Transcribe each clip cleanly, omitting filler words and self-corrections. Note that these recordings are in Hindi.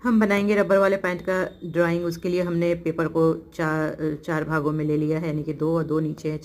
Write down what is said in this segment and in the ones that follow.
हम बनाएंगे रबर वाले पैंट का ड्राइंग। उसके लिए हमने पेपर को चार भागों में ले लिया है, यानी कि 2 और 2 नीचे है,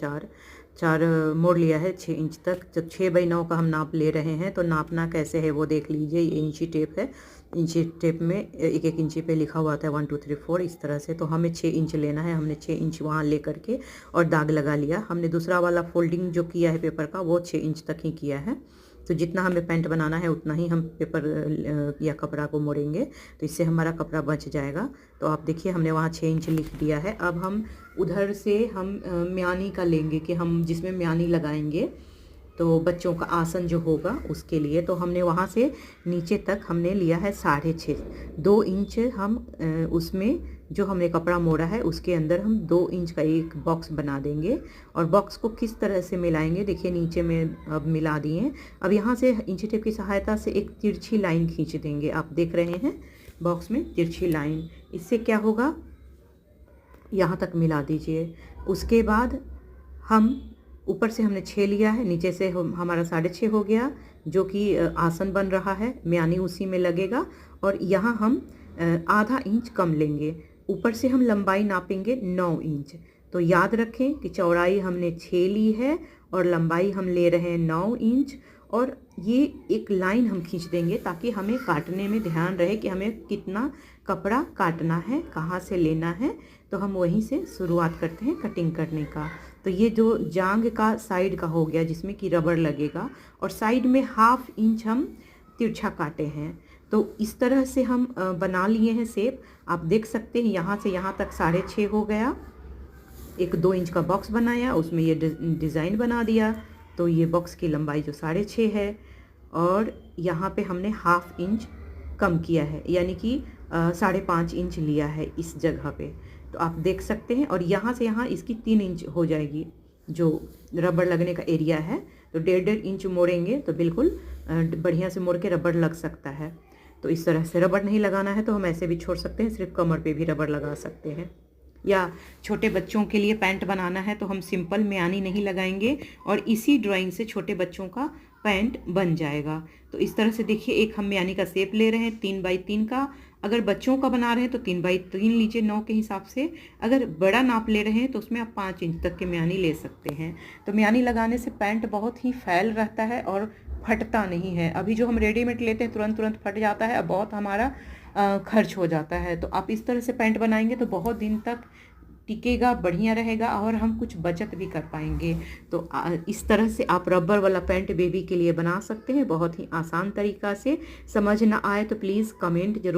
4 मोड़ लिया है 6 इंच तक। जब 6x9 का हम नाप ले रहे हैं तो नापना कैसे है वो देख लीजिए। ये इंची टेप है, इंची टेप में एक एक इंची पे लिखा हुआ था 1 2 3 4 इस तरह से। तो हमें 6 इंच लेना है। हमने 6 इंच वहाँ ले करके और दाग लगा लिया। हमने दूसरा वाला फोल्डिंग जो किया है पेपर का वो 6 इंच तक ही किया है। तो जितना हमें पैंट बनाना है उतना ही हम पेपर या कपड़ा को मोड़ेंगे, तो इससे हमारा कपड़ा बच जाएगा। तो आप देखिए हमने वहाँ 6 इंच लिख दिया है। अब हम उधर से हम म्यानी का लेंगे कि हम जिसमें म्यानी लगाएंगे, तो बच्चों का आसन जो होगा उसके लिए। तो हमने वहाँ से नीचे तक हमने लिया है 6.5, 2 इंच हम उसमें जो हमने कपड़ा मोड़ा है उसके अंदर हम 2 इंच का एक बॉक्स बना देंगे। और बॉक्स को किस तरह से मिलाएंगे, देखिए नीचे में अब मिला दिए। अब यहाँ से इंची टेप की सहायता से एक तिरछी लाइन खींच देंगे। आप देख रहे हैं बॉक्स में तिरछी लाइन। इससे क्या होगा, यहाँ तक मिला दीजिए। उसके बाद हम ऊपर से हमने 6 लिया है, नीचे से हमारा 6.5 हो गया, जो कि आसन बन रहा है, म्यानी उसी में लगेगा। और यहाँ हम आधा इंच कम लेंगे। ऊपर से हम लंबाई नापेंगे 9 इंच। तो याद रखें कि चौड़ाई हमने 6 ली है और लंबाई हम ले रहे हैं 9 इंच। और ये एक लाइन हम खींच देंगे ताकि हमें काटने में ध्यान रहे कि हमें कितना कपड़ा काटना है, कहाँ से लेना है। तो हम वहीं से शुरुआत करते हैं कटिंग करने का। तो ये जो जांग का साइड का हो गया जिसमें कि रबर लगेगा, और साइड में 1/2 इंच हम तिरछा काटे हैं। तो इस तरह से हम बना लिए हैं शेप। आप देख सकते हैं यहाँ से यहाँ तक 6.5 हो गया। एक 2 इंच का बॉक्स बनाया, उसमें ये डिज़ाइन बना दिया। तो ये बॉक्स की लंबाई जो 6.5 है, और यहाँ पे हमने 1/2 इंच कम किया है, यानी कि 5.5 इंच लिया है इस जगह पे। तो आप देख सकते हैं। और यहाँ से यहाँ इसकी 3 इंच हो जाएगी जो रबर लगने का एरिया है। तो 1.5 इंच मोड़ेंगे तो बिल्कुल बढ़िया से मोड़ के रबर लग सकता है। तो इस तरह से रबर नहीं लगाना है तो हम ऐसे भी छोड़ सकते हैं, सिर्फ कमर पे भी रबर लगा सकते हैं। या छोटे बच्चों के लिए पैंट बनाना है तो हम सिंपल म्यानी नहीं लगाएंगे और इसी ड्राइंग से छोटे बच्चों का पैंट बन जाएगा। तो इस तरह से देखिए एक हम म्यानी का शेप ले रहे हैं 3x3 का। अगर बच्चों का बना रहे हैं तो 3x3 लीजिए 9 के हिसाब से। अगर बड़ा नाप ले रहे हैं तो उसमें आप 5 इंच तक के म्यानी ले सकते हैं। तो म्यानी लगाने से पैंट बहुत ही फैल रहता है और फटता नहीं है। अभी जो हम रेडीमेड लेते हैं तुरंत तुरंत फट जाता है, अब बहुत हमारा खर्च हो जाता है। तो आप इस तरह से पैंट बनाएंगे तो बहुत दिन तक टिकेगा, बढ़िया रहेगा और हम कुछ बचत भी कर पाएंगे। तो इस तरह से आप रबर वाला पैंट बेबी के लिए बना सकते हैं बहुत ही आसान तरीका से। समझ ना आए तो प्लीज़ कमेंट जरूर